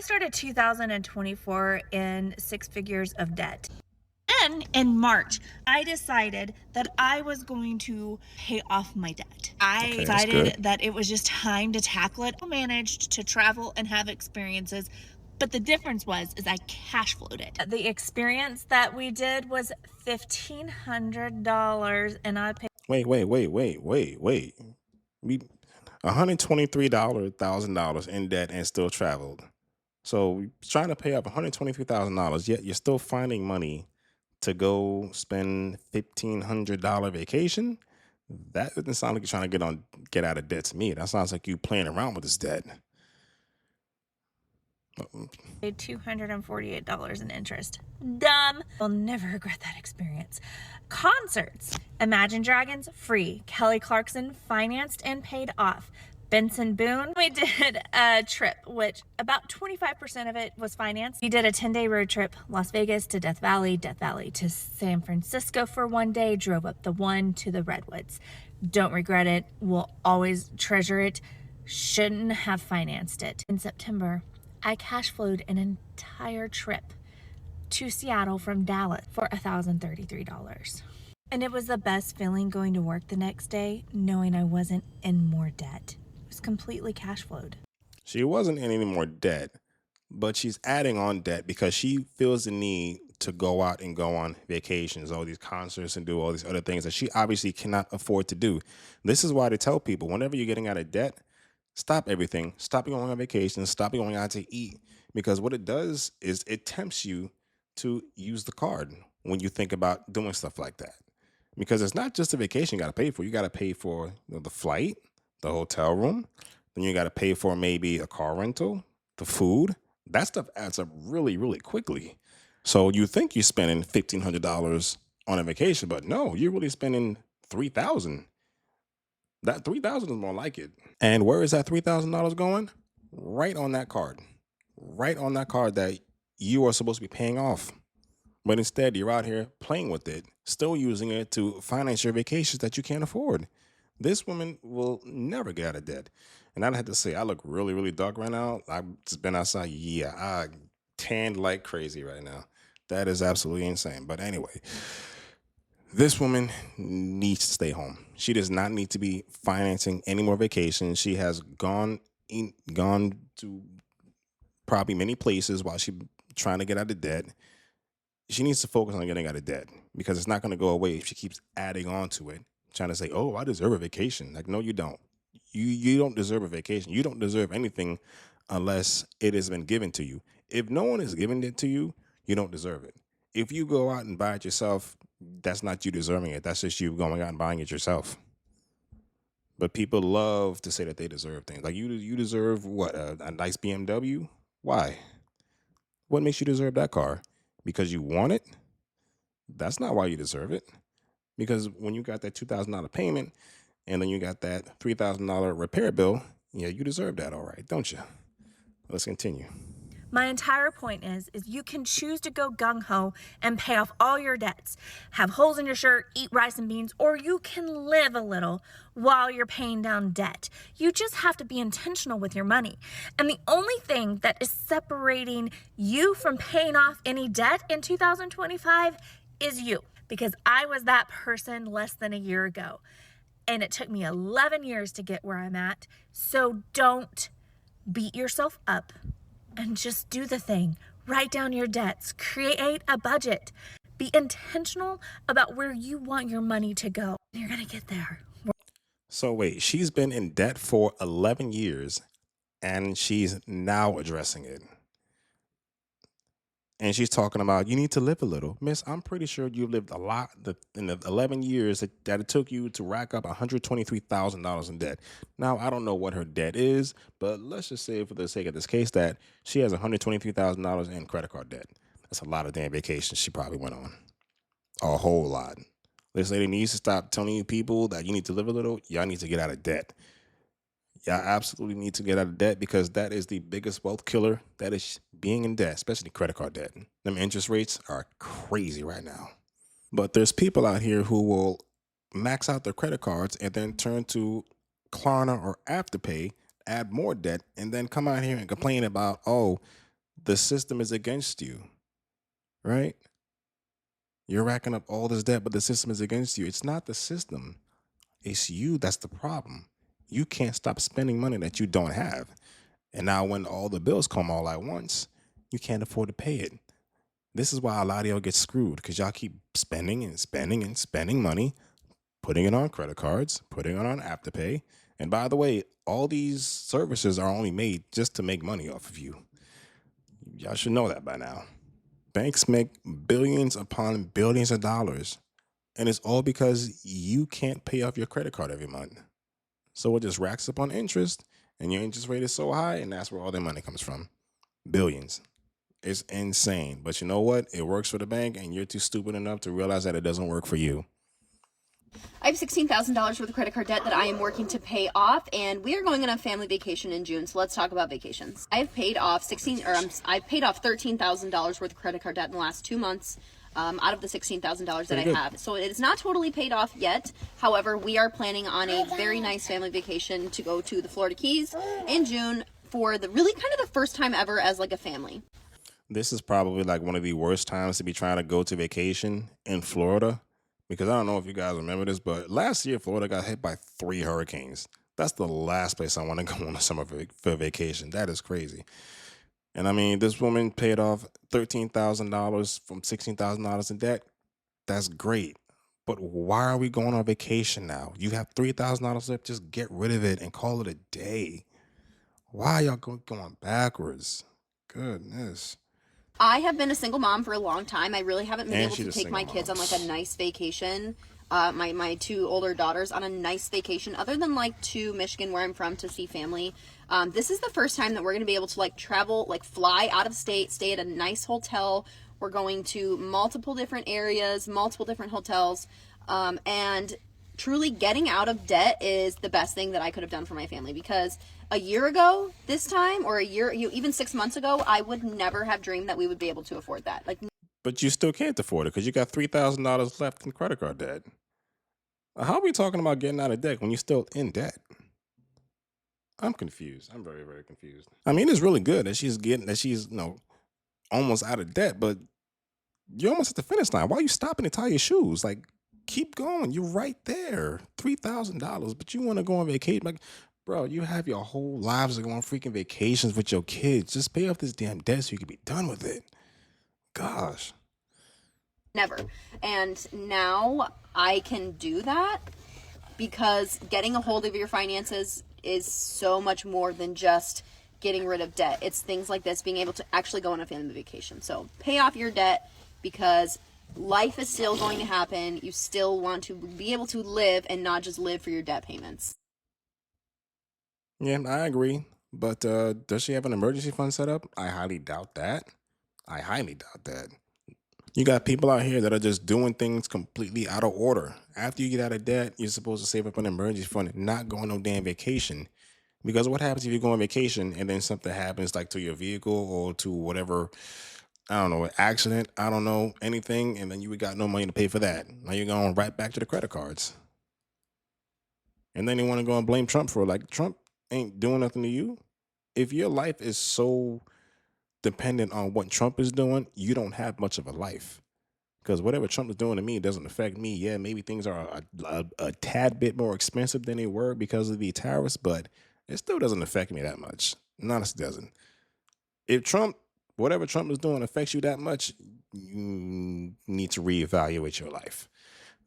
started 2024 in six figures of debt. Then in March, I decided that I was going to pay off my debt. I decided that it was just time to tackle it. I managed to travel and have experiences, but the difference is I cash flowed it. The experience that we did was $1,500 and I paid. Wait. We $123,000 in debt and still traveled. So you're trying to pay up $123,000, yet you're still finding money to go spend $1,500 vacation. That doesn't sound like you're trying to get out of debt to me. That sounds like you playing around with this debt. Paid $248 in interest. Dumb. I'll never regret that experience. Concerts. Imagine Dragons, free. Kelly Clarkson, financed and paid off. Benson Boone. We did a trip, which about 25% of it was financed. We did a 10-day road trip, Las Vegas to Death Valley to San Francisco for one day, drove up the one to the Redwoods. Don't regret it. We'll always treasure it. Shouldn't have financed it. In September, I cash flowed an entire trip to Seattle from Dallas for $1,033. And it was the best feeling going to work the next day, knowing I wasn't in more debt. It was completely cash flowed. She wasn't in any more debt, but she's adding on debt because she feels the need to go out and go on vacations, all these concerts and do all these other things that she obviously cannot afford to do. This is why they tell people, whenever you're getting out of debt, stop everything. Stop going on vacation. Stop going out to eat. Because what it does is it tempts you to use the card when you think about doing stuff like that. Because it's not just a vacation you got to pay for. You got to pay for the flight, the hotel room. Then you got to pay for maybe a car rental, the food. That stuff adds up really, really quickly. So you think you're spending $1,500 on a vacation, but no, you're really spending $3,000. That $3,000 is more like it. And where is that $3,000 going? Right on that card. Right on that card that you are supposed to be paying off. But instead, you're out here playing with it, still using it to finance your vacations that you can't afford. This woman will never get out of debt. And I have to say, I look really, really dark right now. I've just been outside. Yeah, I tanned like crazy right now. That is absolutely insane. But anyway, this woman needs to stay home. She does not need to be financing any more vacations. She has gone to probably many places while she's trying to get out of debt. She needs to focus on getting out of debt because it's not going to go away if she keeps adding on to it, trying to say, oh, I deserve a vacation. Like, no, you don't. You don't deserve a vacation. You don't deserve anything unless it has been given to you. If no one is giving it to you, you don't deserve it. If you go out and buy it yourself, that's not you deserving it. That's just you going out and buying it yourself. But people love to say that they deserve things. Like you deserve what? A nice BMW? Why? What makes you deserve that car? Because you want it? That's not why you deserve it. Because when you got that $2,000 payment and then you got that $3,000 repair bill, yeah, you deserve that, all right, don't you? Let's continue. My entire point is you can choose to go gung-ho and pay off all your debts, have holes in your shirt, eat rice and beans, or you can live a little while you're paying down debt. You just have to be intentional with your money. And the only thing that is separating you from paying off any debt in 2025 is you. Because I was that person less than a year ago. And it took me 11 years to get where I'm at. So don't beat yourself up. And just do the thing. Write down your debts. Create a budget. Be intentional about where you want your money to go. You're going to get there. So wait, she's been in debt for 11 years and she's now addressing it. And she's talking about, you need to live a little. Miss, I'm pretty sure you've lived a lot in the 11 years that it took you to rack up $123,000 in debt. Now, I don't know what her debt is, but let's just say for the sake of this case that she has $123,000 in credit card debt. That's a lot of damn vacations she probably went on. A whole lot. This lady needs to stop telling you people that you need to live a little. Y'all need to get out of debt. Y'all absolutely need to get out of debt because that is the biggest wealth killer. That is being in debt, especially credit card debt. Them interest rates are crazy right now. But there's people out here who will max out their credit cards and then turn to Klarna or Afterpay, add more debt, and then come out here and complain about, oh, The system is against you, right? You're racking up all this debt, but the system is against you. It's not the system. It's you that's the problem. You can't stop spending money that you don't have. And now when all the bills come all at once, you can't afford to pay it. This is why a lot of y'all get screwed, because y'all keep spending and spending and spending money, putting it on credit cards, putting it on Afterpay. And by the way, all these services are only made just to make money off of you. Y'all should know that by now. Banks make billions upon billions of dollars, and it's all because you can't pay off your credit card every month. So it just racks up on interest, and your interest rate is so high, and that's where all their money comes from. Billions. It's insane. But you know what? It works for the bank, and you're too stupid enough to realize that it doesn't work for you. I have $16,000 worth of credit card debt that I am working to pay off, and we are going on a family vacation in June. So let's talk about vacations. I've paid off $13,000 worth of credit card debt in the last 2 months. Out of the $16,000 that I have. So it is not totally paid off yet. However, we are planning on a very nice family vacation to go to the Florida Keys in June for the really kind of the first time ever as like a family. This is probably like one of the worst times to be trying to go to vacation in Florida, because I don't know if you guys remember this, but last year Florida got hit by 3 hurricanes. That's the last place I want to go on a summer for vacation. That is crazy. And I mean, this woman paid off $13,000 from $16,000 in debt. That's great. But why are we going on vacation now? You have $3,000 left. Just get rid of it and call it a day. Why are y'all going backwards? Goodness. I have been a single mom for a long time. I really haven't been And able to she's a take my single kids mom. on like a nice vacation. My 2 older daughters on a nice vacation, other than like to Michigan where I'm from to see family. This is the first time that we're going to be able to like travel, like fly out of state, stay at a nice hotel. We're going to multiple different areas, multiple different hotels, and truly getting out of debt is the best thing that I could have done for my family, because a year ago this time, or even 6 months ago, I would never have dreamed that we would be able to afford that. Like, But you still can't afford it because you got $3,000 left in credit card debt. How are we talking about getting out of debt when you're still in debt? I'm confused. I'm very, very confused. I mean, it's really good that she's almost out of debt, but you're almost at the finish line. Why are you stopping to tie your shoes? Like, keep going. You're right there. $3,000, but you want to go on vacation. Like, bro, you have your whole lives to go on freaking vacations with your kids. Just pay off this damn debt so you can be done with it. Gosh. never. And now I can do that because getting a hold of your finances is so much more than just getting rid of debt. It's things like this, being able to actually go on a family vacation. So pay off your debt, because life is still going to happen. You still want to be able to live and not just live for your debt payments. Yeah, I agree. But does she have an emergency fund set up? I highly doubt that. I highly doubt that. You got people out here that are just doing things completely out of order. After you get out of debt, you're supposed to save up an emergency fund and not go on no damn vacation. Because what happens if you go on vacation and then something happens, like to your vehicle or to whatever, I don't know, an accident, I don't know, anything, and then you got no money to pay for that. Now you're going right back to the credit cards. And then you want to go and blame Trump for it. Like, Trump ain't doing nothing to you. If your life is so dependent on what Trump is doing, you don't have much of a life. Because whatever Trump is doing to me doesn't affect me. Yeah, maybe things are a tad bit more expensive than they were because of the tariffs, but it still doesn't affect me that much. Honestly, it doesn't. If whatever Trump is doing affects you that much, you need to reevaluate your life.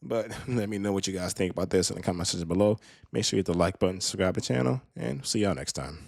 But let me know what you guys think about this in the comment section below. Make sure you hit the like button, subscribe to the channel, and see y'all next time.